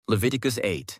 Leviticus 8.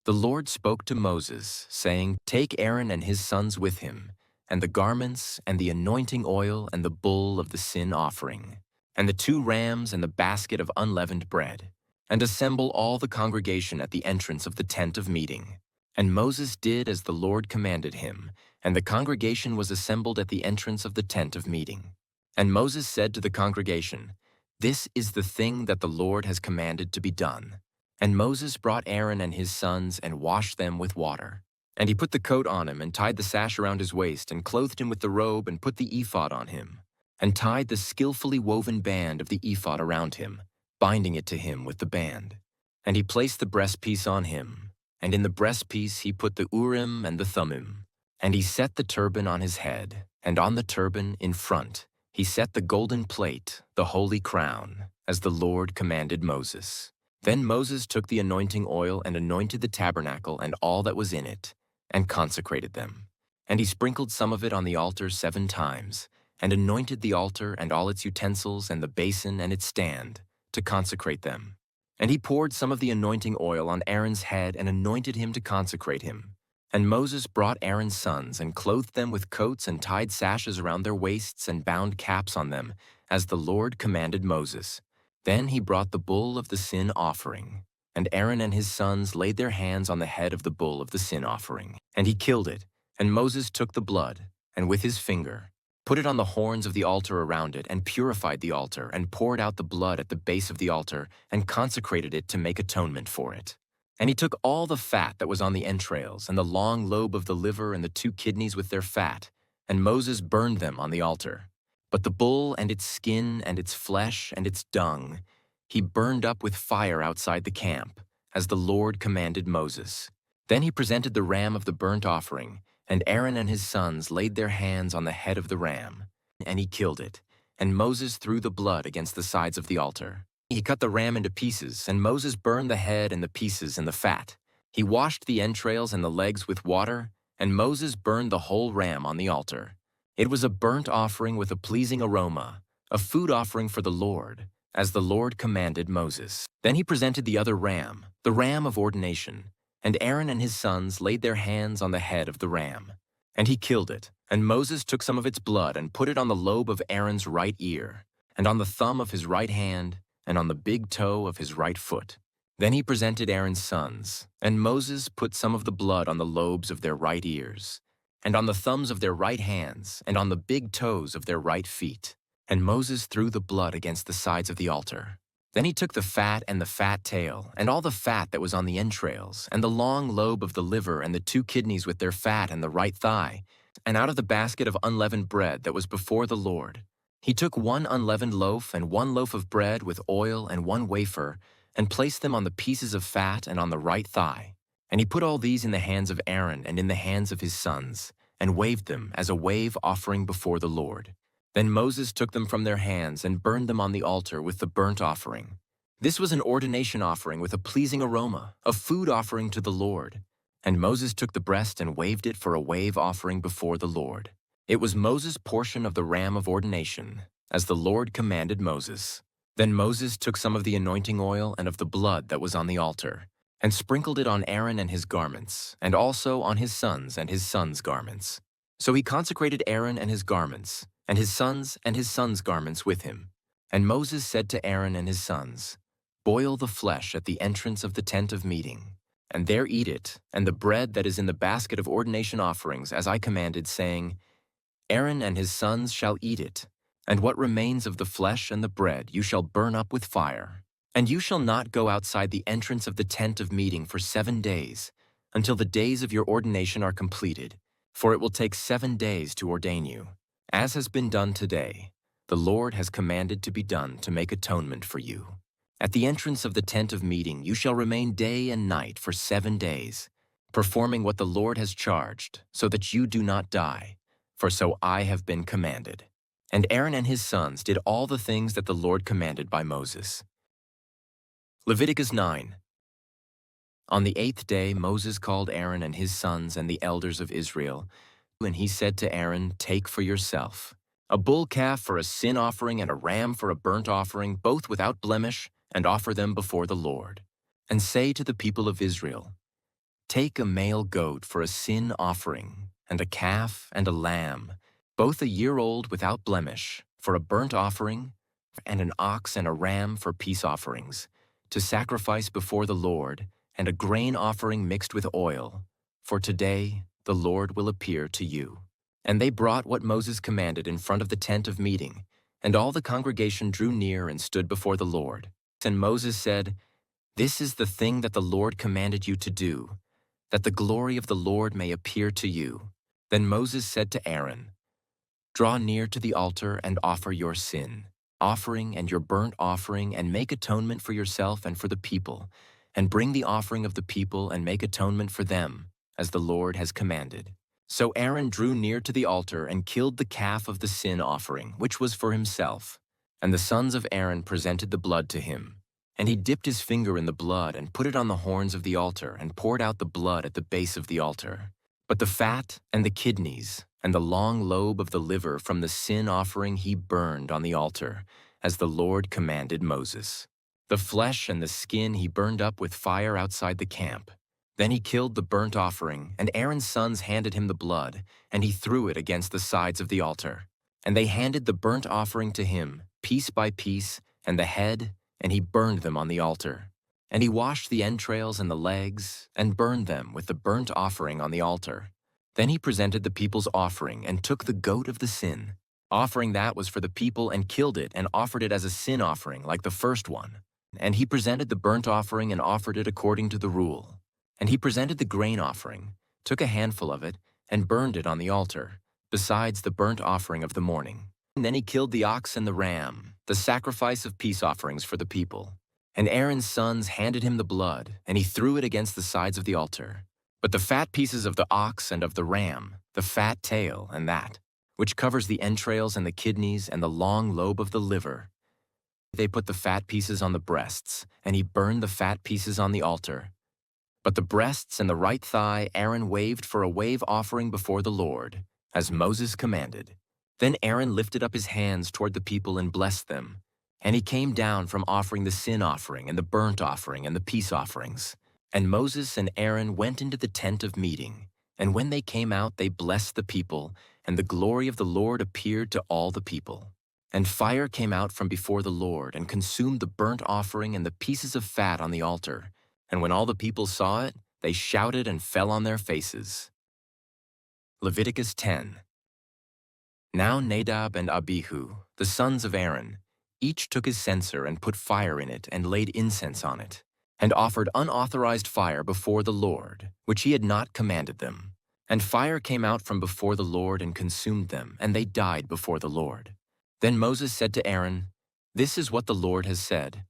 The Lord spoke to Moses, saying, Take Aaron and his sons with him, and the garments, and the anointing oil, and the bull of the sin offering, and the 2 rams, and the basket of unleavened bread, and assemble all the congregation at the entrance of the tent of meeting. And Moses did as the Lord commanded him, and the congregation was assembled at the entrance of the tent of meeting. And Moses said to the congregation, This is the thing that the Lord has commanded to be done. And Moses brought Aaron and his sons and washed them with water. And he put the coat on him and tied the sash around his waist and clothed him with the robe and put the ephod on him and tied the skillfully woven band of the ephod around him, binding it to him with the band. And he placed the breastpiece on him, and in the breastpiece he put the Urim and the Thummim. And he set the turban on his head, and on the turban in front he set the golden plate, the holy crown, as the Lord commanded Moses. Then Moses took the anointing oil and anointed the tabernacle and all that was in it, and consecrated them. And he sprinkled some of it on the altar 7 times, and anointed the altar and all its utensils and the basin and its stand, to consecrate them. And he poured some of the anointing oil on Aaron's head and anointed him to consecrate him. And Moses brought Aaron's sons and clothed them with coats and tied sashes around their waists and bound caps on them, as the Lord commanded Moses. Then he brought the bull of the sin offering, and Aaron and his sons laid their hands on the head of the bull of the sin offering. And he killed it, and Moses took the blood, and with his finger put it on the horns of the altar around it, and purified the altar, and poured out the blood at the base of the altar, and consecrated it to make atonement for it. And he took all the fat that was on the entrails, and the long lobe of the liver, and the 2 kidneys with their fat, and Moses burned them on the altar. But the bull and its skin and its flesh and its dung he burned up with fire outside the camp, as the Lord commanded Moses. Then he presented the ram of the burnt offering, and Aaron and his sons laid their hands on the head of the ram, and he killed it. And Moses threw the blood against the sides of the altar. He cut the ram into pieces, and Moses burned the head and the pieces and the fat. He washed the entrails and the legs with water, and Moses burned the whole ram on the altar. It was a burnt offering with a pleasing aroma, a food offering for the Lord, as the Lord commanded Moses. Then he presented the other ram, the ram of ordination, and Aaron and his sons laid their hands on the head of the ram. And he killed it, and Moses took some of its blood and put it on the lobe of Aaron's right ear, and on the thumb of his right hand, and on the big toe of his right foot. Then he presented Aaron's sons, and Moses put some of the blood on the lobes of their right ears, and on the thumbs of their right hands, and on the big toes of their right feet. And Moses threw the blood against the sides of the altar. Then he took the fat and the fat tail, and all the fat that was on the entrails, and the long lobe of the liver, and the 2 kidneys with their fat, and the right thigh, and out of the basket of unleavened bread that was before the Lord, he took 1 unleavened loaf and 1 loaf of bread with oil and 1 wafer, and placed them on the pieces of fat and on the right thigh. And he put all these in the hands of Aaron and in the hands of his sons, and waved them as a wave offering before the Lord. Then Moses took them from their hands and burned them on the altar with the burnt offering. This was an ordination offering with a pleasing aroma, a food offering to the Lord. And Moses took the breast and waved it for a wave offering before the Lord. It was Moses' portion of the ram of ordination, as the Lord commanded Moses. Then Moses took some of the anointing oil and of the blood that was on the altar, and sprinkled it on Aaron and his garments, and also on his sons' garments. So he consecrated Aaron and his garments, and his sons' garments with him. And Moses said to Aaron and his sons, Boil the flesh at the entrance of the tent of meeting, and there eat it, and the bread that is in the basket of ordination offerings, as I commanded, saying, Aaron and his sons shall eat it, and what remains of the flesh and the bread you shall burn up with fire. And you shall not go outside the entrance of the tent of meeting for 7 days, until the days of your ordination are completed, for it will take 7 days to ordain you. As has been done today, the Lord has commanded to be done to make atonement for you. At the entrance of the tent of meeting you shall remain day and night for 7 days, performing what the Lord has charged, so that you do not die, for so I have been commanded. And Aaron and his sons did all the things that the Lord commanded by Moses. Leviticus 9. On the 8th day Moses called Aaron and his sons and the elders of Israel, and he said to Aaron, Take for yourself a bull calf for a sin offering and a ram for a burnt offering, both without blemish, and offer them before the Lord. and say to the people of Israel, take a male goat for a sin offering, and a calf and a lamb, both a year old without blemish, for a burnt offering, and an ox and a ram for peace offerings, to sacrifice before the Lord, and a grain offering mixed with oil. For today the Lord will appear to you. And they brought what Moses commanded in front of the tent of meeting, and all the congregation drew near and stood before the Lord. And Moses said, this is the thing that the Lord commanded you to do, that the glory of the Lord may appear to you. Then Moses said to Aaron, draw near to the altar and offer your sin offering and your burnt offering, and make atonement for yourself and for the people, and bring the offering of the people and make atonement for them, as the Lord has commanded. So Aaron drew near to the altar and killed the calf of the sin offering, which was for himself. And the sons of Aaron presented the blood to him. And he dipped his finger in the blood and put it on the horns of the altar and poured out the blood at the base of the altar. But the fat and the kidneys and the long lobe of the liver from the sin offering he burned on the altar, as the Lord commanded Moses. The flesh and the skin he burned up with fire outside the camp. Then he killed the burnt offering, and Aaron's sons handed him the blood, and he threw it against the sides of the altar. And they handed the burnt offering to him, piece by piece, and the head, and he burned them on the altar. And he washed the entrails and the legs, and burned them with the burnt offering on the altar. Then he presented the people's offering, and took the goat of the sin, offering that was for the people, and killed it, and offered it as a sin offering like the first one. And he presented the burnt offering, and offered it according to the rule. And he presented the grain offering, took a handful of it, and burned it on the altar, besides the burnt offering of the morning. And then he killed the ox and the ram, the sacrifice of peace offerings for the people. And Aaron's sons handed him the blood, and he threw it against the sides of the altar. But the fat pieces of the ox and of the ram, the fat tail and that, which covers the entrails and the kidneys and the long lobe of the liver, they put the fat pieces on the breasts, and he burned the fat pieces on the altar. But the breasts and the right thigh Aaron waved for a wave offering before the Lord, as Moses commanded. Then Aaron lifted up his hands toward the people and blessed them. And he came down from offering the sin offering and the burnt offering and the peace offerings. And Moses and Aaron went into the tent of meeting. And when they came out, they blessed the people, and the glory of the Lord appeared to all the people. And fire came out from before the Lord and consumed the burnt offering and the pieces of fat on the altar. And when all the people saw it, they shouted and fell on their faces. Leviticus 10. Now Nadab and Abihu, the sons of Aaron, each took his censer and put fire in it and laid incense on it, and offered unauthorized fire before the Lord, which he had not commanded them. And fire came out from before the Lord and consumed them, and they died before the Lord. Then Moses said to Aaron, this is what the Lord has said.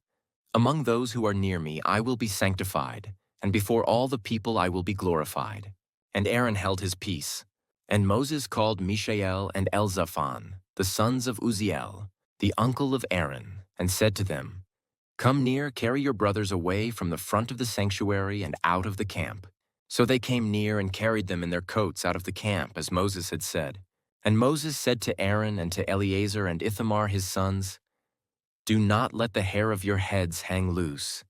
Among those who are near me I will be sanctified, and before all the people I will be glorified. And Aaron held his peace. And Moses called Mishael and Elzaphan, the sons of Uzziel, the uncle of Aaron, and said to them, come near, carry your brothers away from the front of the sanctuary and out of the camp. So they came near and carried them in their coats out of the camp, as Moses had said. And Moses said to Aaron and to Eleazar and Ithamar his sons, do not let the hair of your heads hang loose,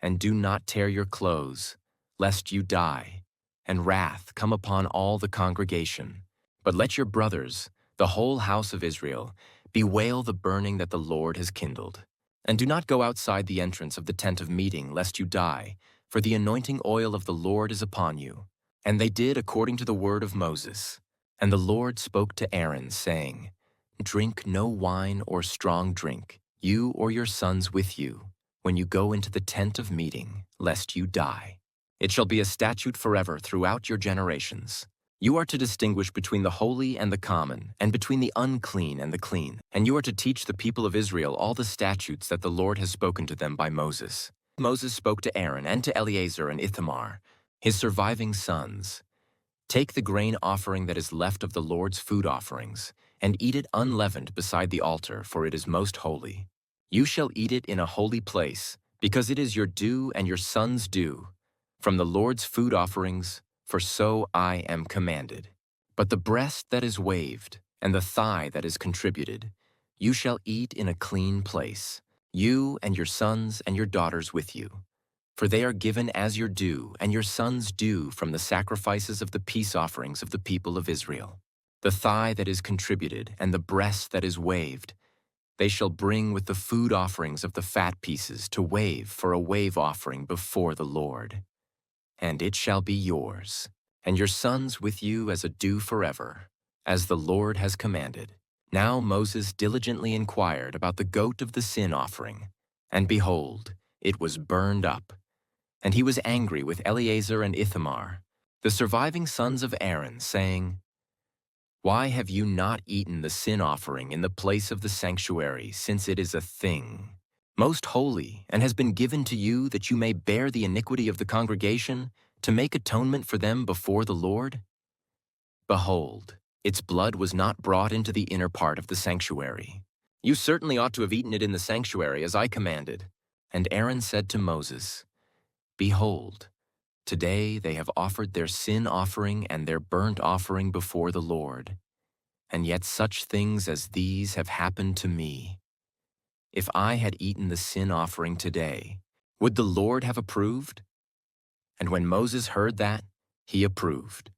and do not tear your clothes, lest you die, and wrath come upon all the congregation. But let your brothers, the whole house of Israel, bewail the burning that the Lord has kindled. And do not go outside the entrance of the tent of meeting, lest you die, for the anointing oil of the Lord is upon you. And they did according to the word of Moses. And the Lord spoke to Aaron, saying, drink no wine or strong drink, you or your sons with you, when you go into the tent of meeting, lest you die. It shall be a statute forever throughout your generations. You are to distinguish between the holy and the common, and between the unclean and the clean. And you are to teach the people of Israel all the statutes that the Lord has spoken to them by Moses. Moses spoke to Aaron and to Eleazar and Ithamar, his surviving sons. Take the grain offering that is left of the Lord's food offerings, and eat it unleavened beside the altar, for it is most holy. You shall eat it in a holy place, because it is your due and your sons' due, from the Lord's food offerings, for so I am commanded. But the breast that is waved, and the thigh that is contributed, you shall eat in a clean place, you and your sons and your daughters with you. For they are given as your due, and your sons' due from the sacrifices of the peace offerings of the people of Israel. The thigh that is contributed, and the breast that is waved, they shall bring with the food offerings of the fat pieces to wave for a wave offering before the Lord. And it shall be yours, and your sons with you as a due forever, as the Lord has commanded. Now Moses diligently inquired about the goat of the sin offering, and behold, it was burned up. And he was angry with Eleazar and Ithamar, the surviving sons of Aaron, saying, Why have you not eaten the sin offering in the place of the sanctuary, since it is a thing most holy, and has been given to you that you may bear the iniquity of the congregation, to make atonement for them before the Lord? Behold, its blood was not brought into the inner part of the sanctuary. You certainly ought to have eaten it in the sanctuary, as I commanded. And Aaron said to Moses, Behold, today they have offered their sin offering and their burnt offering before the Lord, and yet such things as these have happened to me. If I had eaten the sin offering today, would the Lord have approved? And when Moses heard that, he approved.